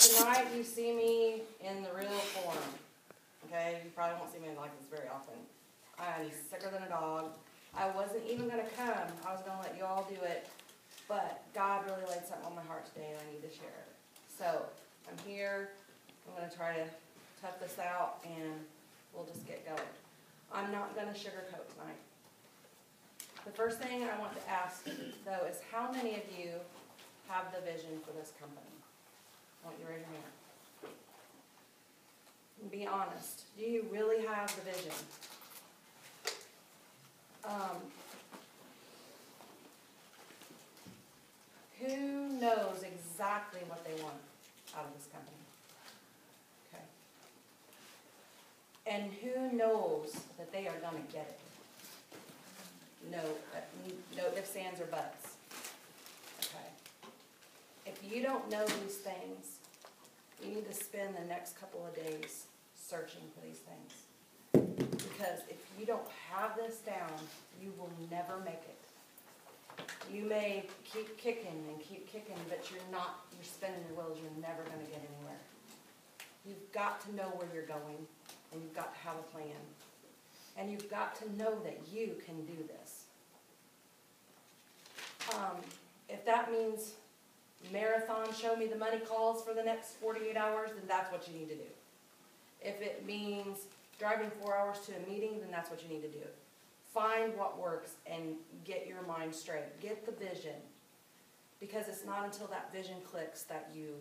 Tonight you see me in the real form, okay? You probably won't see me like this very often. I'm sicker than a dog. I wasn't even gonna come. I was gonna let you all do it, but God really laid something on my heart today and I need to share it. So, I'm here. I'm gonna try to tough this out and we'll just get going. I'm not gonna sugarcoat tonight. The first thing I want to ask, though, is how many of you have the vision for this company? I want you to raise your hand. And be honest. Do you really have the vision? Who knows exactly what they want out of this company? Okay. And who knows that they are going to get it? No ifs, ands, or buts. Okay. If you don't know these things, you need to spend the next couple of days searching for these things. Because if you don't have this down, you will never make it. You may keep kicking, but you're spinning your wheels, you're never going to get anywhere. You've got to know where you're going, and you've got to have a plan. And you've got to know that you can do this. If that means marathon, show me the money calls for the next 48 hours, then that's what you need to do. If it means driving 4 hours to a meeting, then that's what you need to do. Find what works and get your mind straight. Get the vision. Because it's not until that vision clicks that you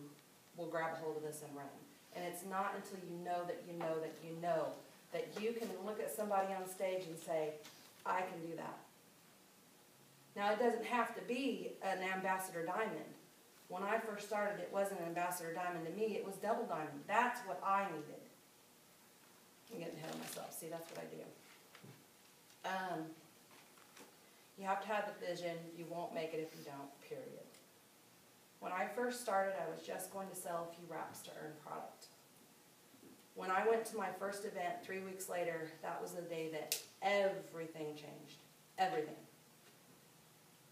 will grab a hold of this and run. And it's not until you know that you know that you know that you can look at somebody on stage and say, I can do that. Now, it doesn't have to be an Ambassador Diamond. When I first started, it wasn't an Ambassador Diamond to me. It was Double Diamond. That's what I needed. I'm getting ahead of myself. See, that's what I do. You have to have the vision. You won't make it if you don't, period. When I first started, I was just going to sell a few wraps to earn product. When I went to my first event 3 weeks later, that was the day that everything changed. Everything.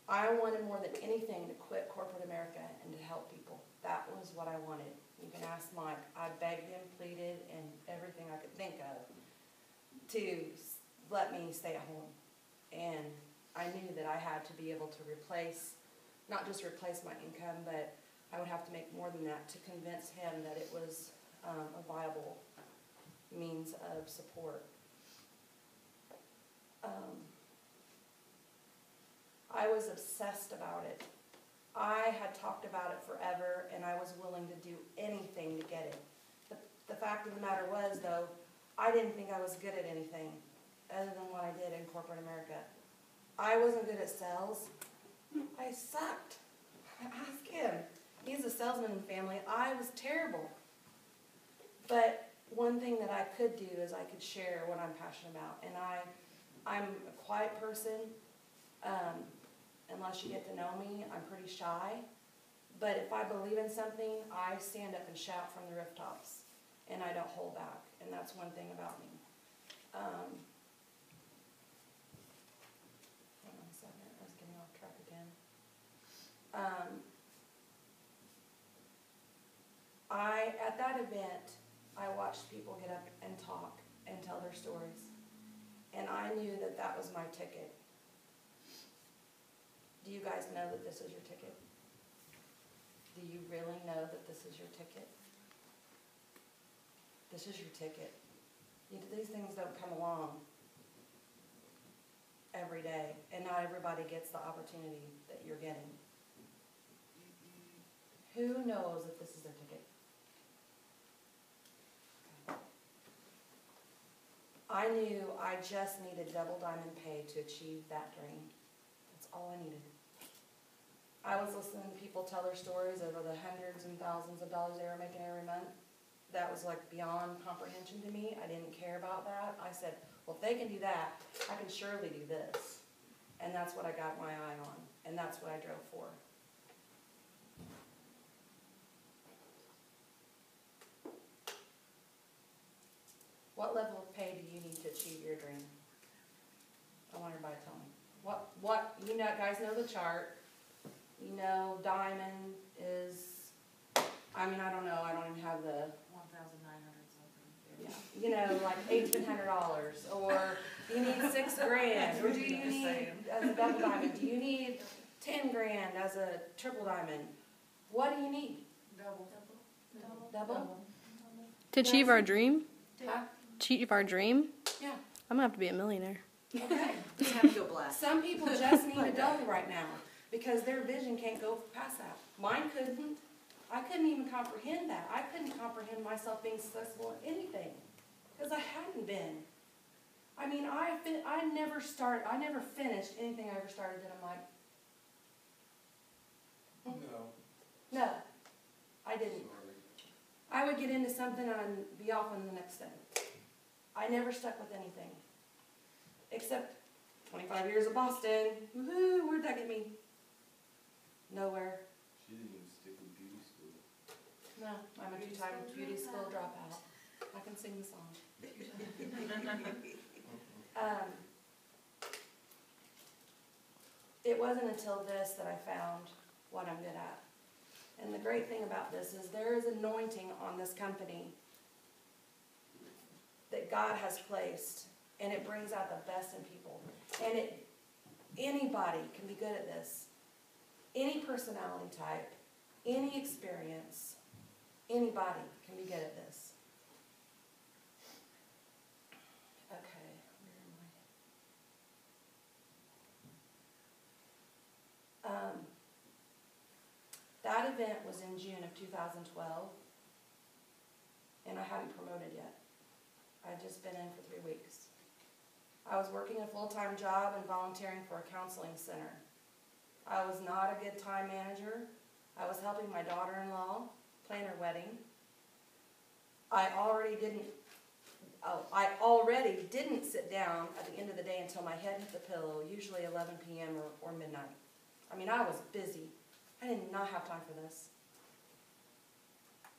I wanted more than anything to quit corporate America and to help people. That was what I wanted. You can ask Mike. I begged him, pleaded, and everything I could think of to let me stay at home. And I knew that I had to be able to replace, not just replace my income, but I would have to make more than that to convince him that it was a viable means of support. I was obsessed about it. I had talked about it forever, and I was willing to do anything to get it. The fact of the matter was, though, I didn't think I was good at anything other than what I did in corporate America. I wasn't good at sales. I sucked. Ask him. He's a salesman in the family. I was terrible. But one thing that I could do is I could share what I'm passionate about. And I'm a quiet person. Unless you get to know me, I'm pretty shy. But if I believe in something, I stand up and shout from the rooftops. And I don't hold back. And that's one thing about me. Hold on a second. I was getting off track again. At that event, I watched people get up and talk and tell their stories. And I knew that that was my ticket. Do you guys know that this is your ticket? Do you really know that this is your ticket? This is your ticket. These things don't come along every day, and not everybody gets the opportunity that you're getting. Who knows if this is their ticket? I knew I just needed Double Diamond pay to achieve that dream. That's all I needed. I was listening to people tell their stories over the hundreds and thousands of dollars they were making every month. That was like beyond comprehension to me. I didn't care about that. I said, well, if they can do that, I can surely do this. And that's what I got my eye on. And that's what I drove for. What level of pay do you need to achieve your dream? I want everybody to tell me. What you know, guys know the chart. You know, diamond is, I mean, I don't know, I don't even have the, 1,900 something. yeah, you know, like $1,800, or do you need $6,000, or do you Just need, saying. as a double diamond, do you need $10,000 as a triple diamond? What do you need? Double. Double? To achieve our dream? Huh? Achieve our dream? Yeah. I'm gonna have to be a millionaire. Okay. Just have to go black. Some people just need a double right now, because their vision can't go past that. Mine couldn't. I couldn't even comprehend that. I couldn't comprehend myself being successful in anything, because I hadn't been. I mean, I never finished anything I ever started that I'm like, no, I didn't. I would get into something and be off on the next thing. I never stuck with anything, except 25 years of Boston. Woohoo, where'd that get me? Nowhere. She didn't even stick with beauty school. No, I'm a two-time beauty school dropout. I can sing the song. It wasn't until this that I found what I'm good at. And the great thing about this is there is anointing on this company that God has placed, and it brings out the best in people. And anybody can be good at this. Any personality type, any experience, anybody can be good at this. Okay, where am I? That event was in June of 2012, and I hadn't promoted yet. I'd just been in for 3 weeks. I was working a full-time job and volunteering for a counseling center. I was not a good time manager. I was helping my daughter-in-law plan her wedding. I already didn't sit down at the end of the day until my head hit the pillow, usually 11 p.m. or midnight. I mean, I was busy. I did not have time for this.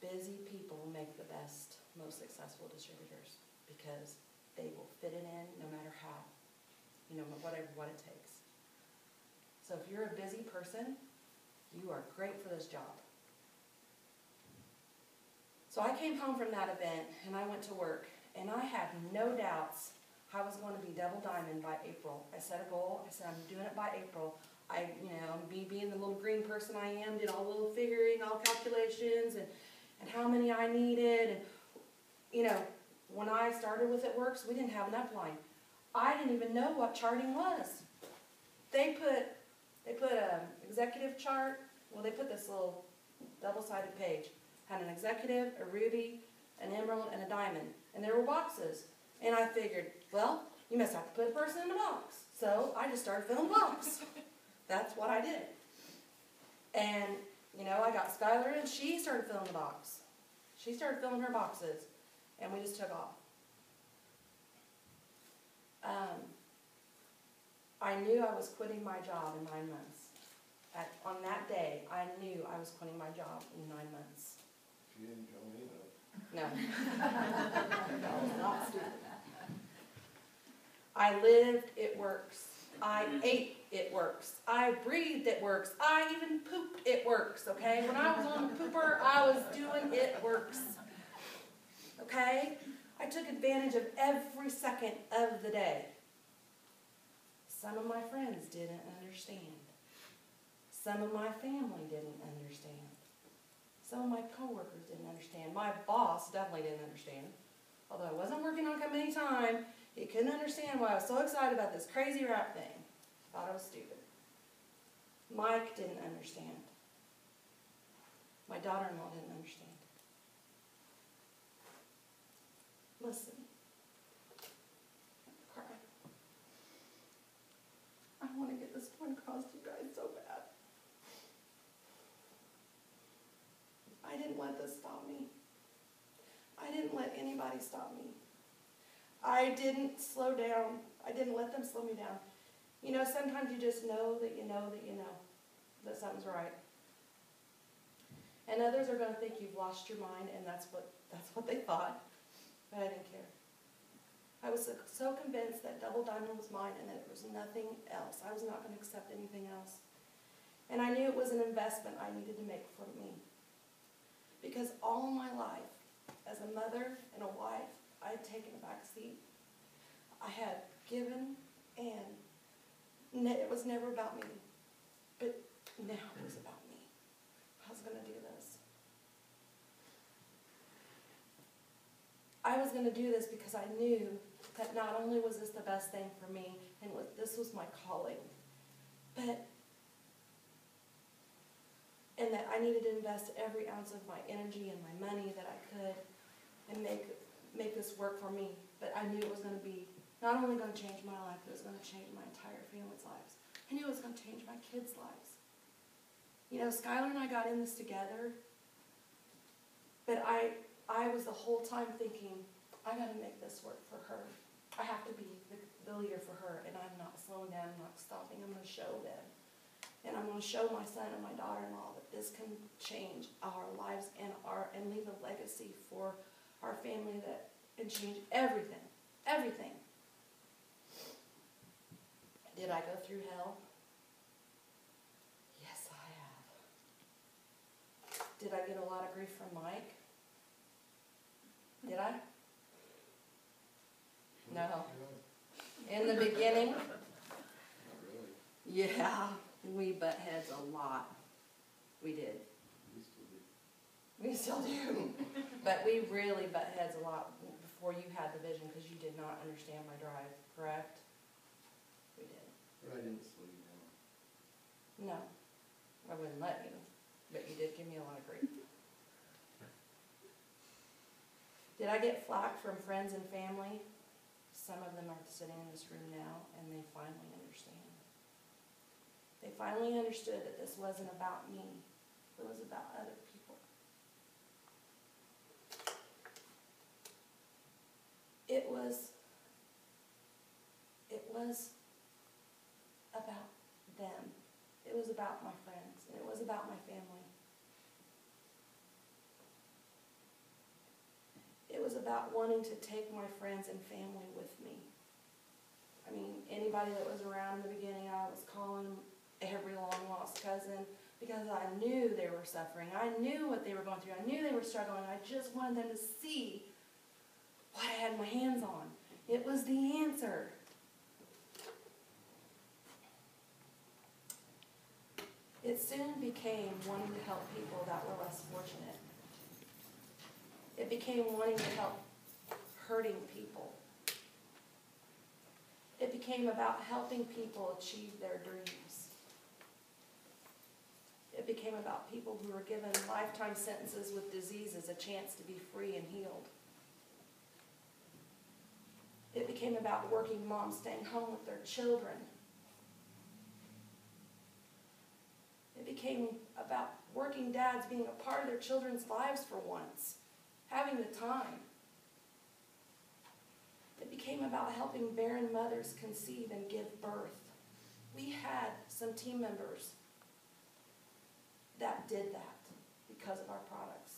Busy people make the best, most successful distributors, because they will fit it in no matter how, what it takes. So if you're a busy person, you are great for this job. So I came home from that event, and I went to work, and I had no doubts I was going to be double diamond by April. I set a goal. I said, I'm doing it by April. Me being the little green person I am, did all the little figuring, all calculations, and how many I needed. And, when I started with It Works, we didn't have an upline. I didn't even know what charting was. They put an executive chart. Well, they put this little double-sided page. Had an executive, a ruby, an emerald, and a diamond. And there were boxes. And I figured, well, you must have to put a person in a box. So I just started filling the box. That's what I did. And, I got Skylar, and she started filling the box. She started filling her boxes, and we just took off. I knew I was quitting my job in 9 months. On that day, I knew I was quitting my job in 9 months. She didn't tell me that. No. That was not stupid. I lived It Works. I ate It Works. I breathed It Works. I even pooped It Works, okay? When I was on the pooper, I was doing It Works. Okay? I took advantage of every second of the day. Some of my friends didn't understand. Some of my family didn't understand. Some of my coworkers didn't understand. My boss definitely didn't understand. Although I wasn't working on company time, he couldn't understand why I was so excited about this crazy rap thing. Thought I was stupid. Mike didn't understand. My daughter-in-law didn't understand. Listen. Cry. I want to get this point across to you guys so bad. I didn't let this stop me. I didn't let anybody stop me. I didn't slow down. I didn't let them slow me down. Sometimes you just know that you know that you know that something's right. And others are going to think you've lost your mind, and that's what they thought. But I didn't care. I was so convinced that double diamond was mine and that there was nothing else. I was not going to accept anything else. And I knew it was an investment I needed to make for me. Because all my life, as a mother and a wife, I had taken a back seat. I had given, and it was never about me. But now it was about me. I was going to do this. I was going to do this because I knew that not only was this the best thing for me, and this was my calling, but and that I needed to invest every ounce of my energy and my money that I could and make this work for me. But I knew it was going to be not only going to change my life, but it was going to change my entire family's lives. I knew it was going to change my kids' lives. You know, Skylar and I got in this together, but I was the whole time thinking, I got to make this work for her. I have to be the leader for her, and I'm not slowing down, I'm not stopping. I'm going to show them. And I'm going to show my son and my daughter-in-law that this can change our lives and leave a legacy for our family and change everything. Everything. Did I go through hell? Yes, I have. Did I get a lot of grief from Mike? Did I? No. In the beginning? Not really. Yeah, we butt heads a lot. We did. We still do. We still do. But we really butt heads a lot before you had the vision because you did not understand my drive, correct? We did. But I didn't slow you down. No, I wouldn't let you, but you did give me a lot of grief. Did I get flack from friends and family? Some of them are sitting in this room now, and they finally understand. They finally understood that this wasn't about me. It was about other people. It was about them. It was about my friends, and it was about my family. It was about wanting to take my friends and family with me. I mean, anybody that was around in the beginning, I was calling every long-lost cousin because I knew they were suffering. I knew what they were going through. I knew they were struggling. I just wanted them to see what I had my hands on. It was the answer. It soon became wanting to help people that were less fortunate. It became wanting to help hurting people. It became about helping people achieve their dreams. It became about people who were given lifetime sentences with diseases a chance to be free and healed. It became about working moms staying home with their children. It became about working dads being a part of their children's lives for once, having the time. It became about helping barren mothers conceive and give birth. We had some team members that did that because of our products.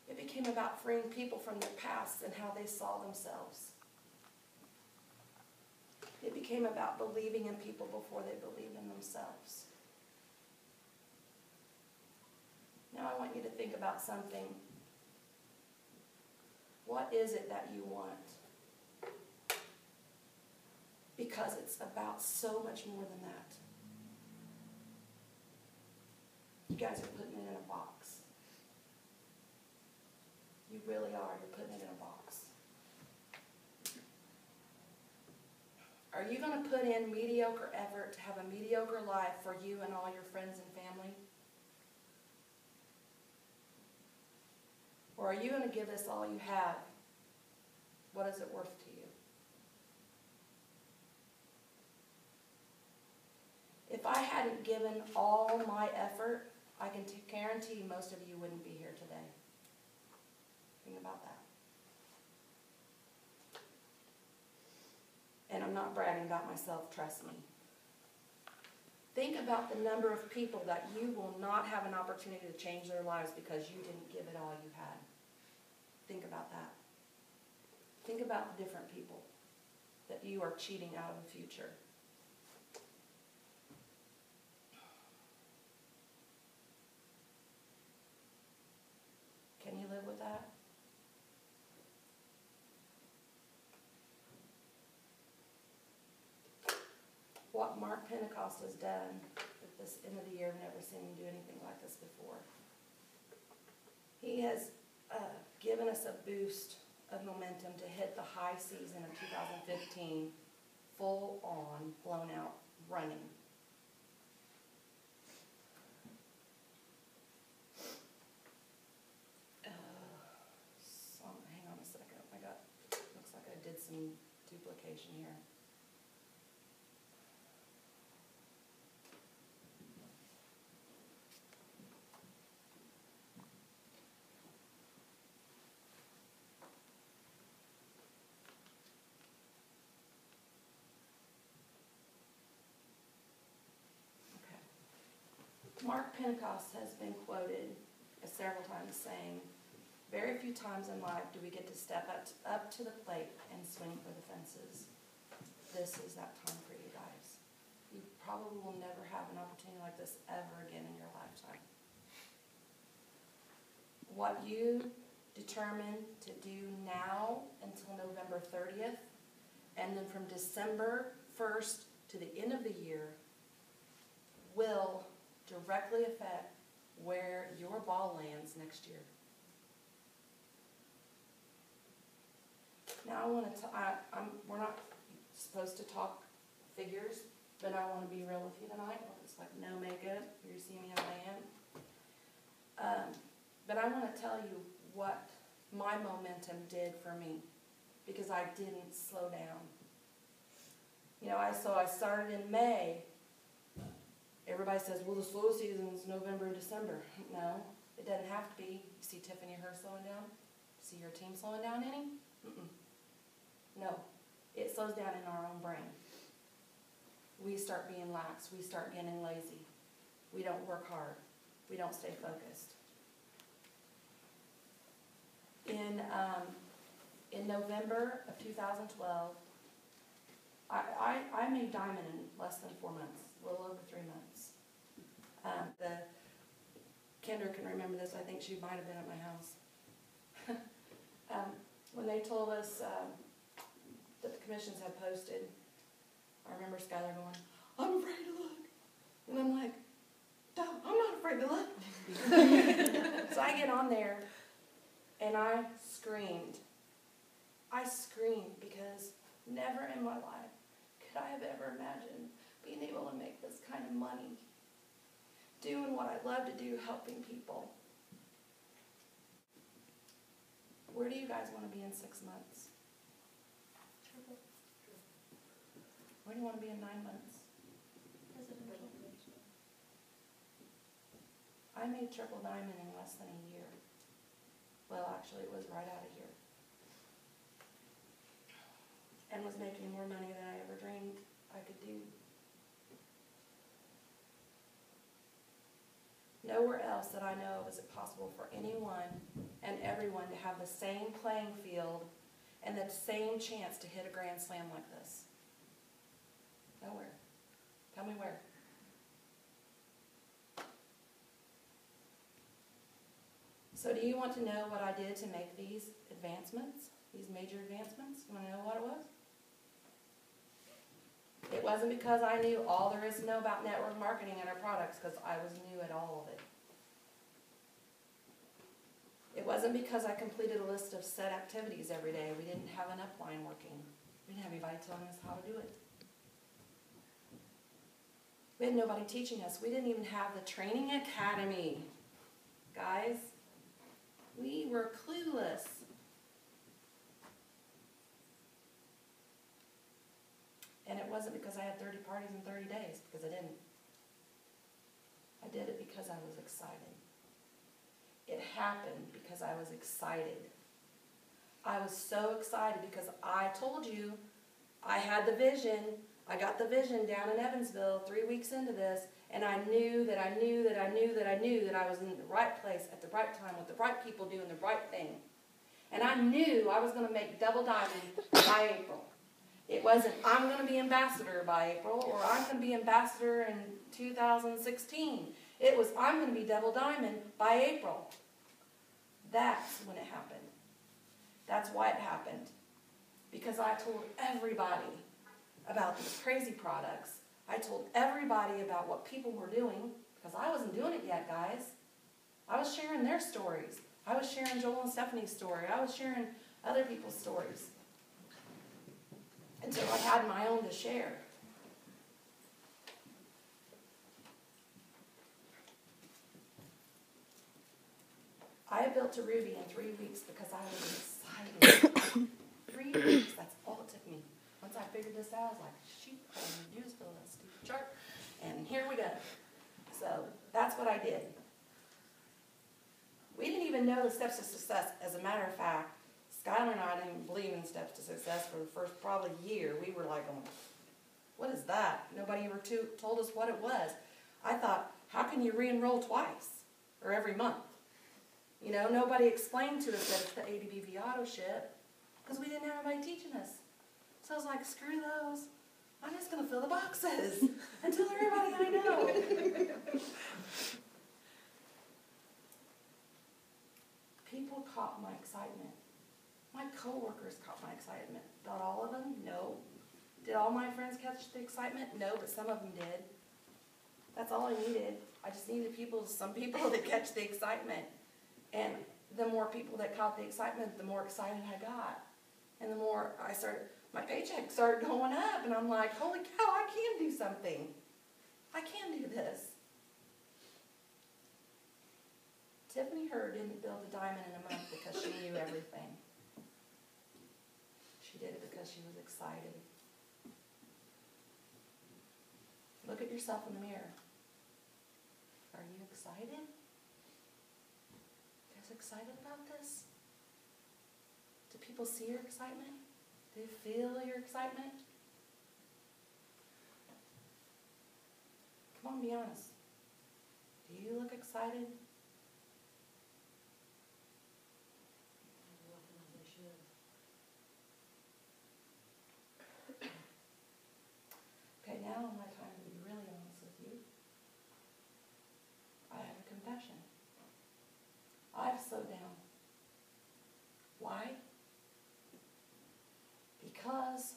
It became about freeing people from their past and how they saw themselves. It became about believing in people before they believed in themselves. Now I want you to think about something. What is it that you want? Because it's about so much more than that. You guys are putting it in a box. You really are. You're putting it in a box. Are you going to put in mediocre effort to have a mediocre life for you and all your friends and family? Or are you going to give this all you have? What is it worth to you? If I hadn't given all my effort, I can guarantee most of you wouldn't be here today. Think about that. And I'm not bragging about myself, trust me. Think about the number of people that you will not have an opportunity to change their lives because you didn't give it all you had. Think about that. Think about the different people that you are cheating out of the future. what Mark Pentecost has done at this end of the year. I've never seen him do anything like this before. He has given us a boost of momentum to hit the high season of 2015, full on, blown out running. Hang on a second. Looks like I did some duplication here. Mark Pentecost has been quoted several times saying, very few times in life do we get to step up to the plate and swing for the fences. This is that time for you guys. You probably will never have an opportunity like this ever again in your lifetime. What you determine to do now until November 30th, and then from December 1st to the end of the year, will directly affect where your ball lands next year. Now we're not supposed to talk figures, but I want to be real with you tonight. It's like no makeup. You see me how I am. But I want to tell you what my momentum did for me, because I didn't slow down. You know, so I started in May. Everybody says, well, the slow season's November and December. No, it doesn't have to be. You see Tiffany and her slowing down? See your team slowing down any? No, it slows down in our own brain. We start being lax. We start getting lazy. We don't work hard. We don't stay focused. In November of 2012, I made diamond in less than 4 months, a little over 3 months. Kendra can remember this. I think she might have been at my house. When they told us that the commissions had posted, I remember Skylar going, I'm afraid to look. And I'm like, no, I'm not afraid to look. So I get on there, and I screamed. I screamed because never in my life could I have ever imagined being able to make this kind of money, doing what I love to do, helping people. Where do you guys want to be in 6 months? Where do you want to be in 9 months? I made triple diamond in less than a year. Well, actually, it was right out of here. And was making more money than I ever dreamed I could do. Nowhere else that I know of is it possible for anyone and everyone to have the same playing field and the same chance to hit a grand slam like this. Nowhere. Tell me where. So do you want to know what I did to make these advancements, these major advancements? You want to know what it was? It wasn't because I knew all there is to know about network marketing and our products, because I was new at all of it. It wasn't because I completed a list of set activities every day. We didn't have an upline working. We didn't have anybody telling us how to do it. We had nobody teaching us. We didn't even have the training academy. Guys, we were clueless. And it wasn't because I had 30 parties in 30 days, because I didn't. I did it because I was excited. It happened because I was excited. I was so excited because I told you I had the vision. I got the vision down in Evansville 3 weeks into this, and I knew that I was in the right place at the right time with the right people doing the right thing. And I knew I was going to make double diamond by April. It wasn't, I'm going to be ambassador by April, or I'm going to be ambassador in 2016. It was, I'm going to be double diamond by April. That's when it happened. That's why it happened. Because I told everybody about these crazy products. I told everybody about what people were doing, because I wasn't doing it yet, guys. I was sharing their stories. I was sharing Joel and Stephanie's story. I was sharing other people's stories. Until I had my own to share. I built a Ruby in 3 weeks because I was excited. 3 weeks, that's all it took me. Once I figured this out, I was like, shoot, I'm going to use Bill and Steve Sharp. And here we go. So that's what I did. We didn't even know the steps to success. As a matter of fact, Skylar and I didn't even believe in steps to success for the first probably year. We were like, what is that? Nobody ever told us what it was. I thought, how can you re-enroll twice or every month? You know, nobody explained to us that it's the ADBV auto ship because we didn't have anybody teaching us. So I was like, screw those. I'm just going to fill the boxes and tell everybody I know. People caught my excitement. My coworkers caught my excitement. Not all of them? No. Did all my friends catch the excitement? No, but some of them did. That's all I needed. I just needed some people to catch the excitement. And the more people that caught the excitement, the more excited I got. And the more my paycheck started going up, and I'm like, holy cow, I can do something. I can do this. Tiffany Hurd didn't build a diamond in a month because she knew everything. She did it because she was excited. Look at yourself in the mirror. Are you excited? You guys excited about this? Do people see your excitement? Do they feel your excitement? Come on, be honest. Do you look excited? Okay, now my time to be really honest with you. I have a confession. I've slowed down. Why? Because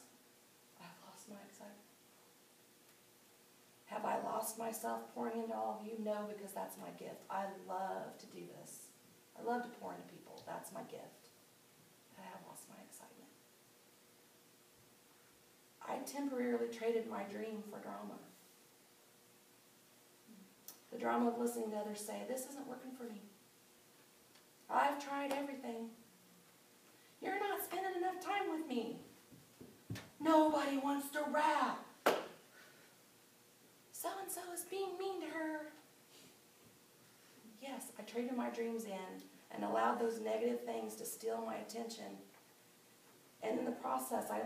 I've lost my excitement. Have I lost myself pouring into all of you? No, because that's my gift. I love to do this. I love to pour into people. That's my gift. But I have lost my excitement. I temporarily traded my dream for drama. The drama of listening to others say, this isn't working for me. I've tried everything. You're not spending enough time with me. Nobody wants to rap. So-and-so is being mean to her. Yes, I traded my dreams in and allowed those negative things to steal my attention. And in the process, I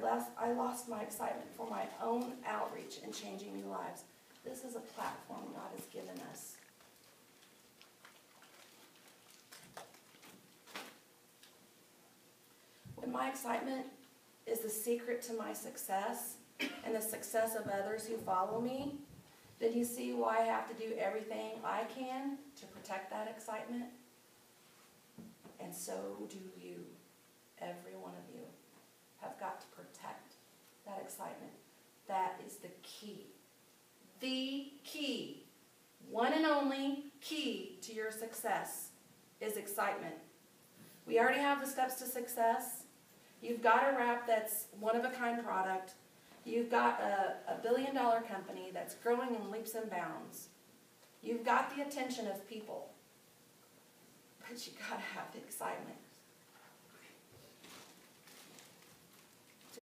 lost my excitement for my own outreach and changing new lives. This is a platform God has given us. When my excitement is the secret to my success and the success of others who follow me, then you see why I have to do everything I can to protect that excitement. And so do you. Every one of you have got to protect that excitement. That is the key. The key. One and only key to your success is excitement. We already have the steps to success. You've got a wrap that's one-of-a-kind product. You've got a billion-dollar company that's growing in leaps and bounds. You've got the attention of people. But you got to have the excitement.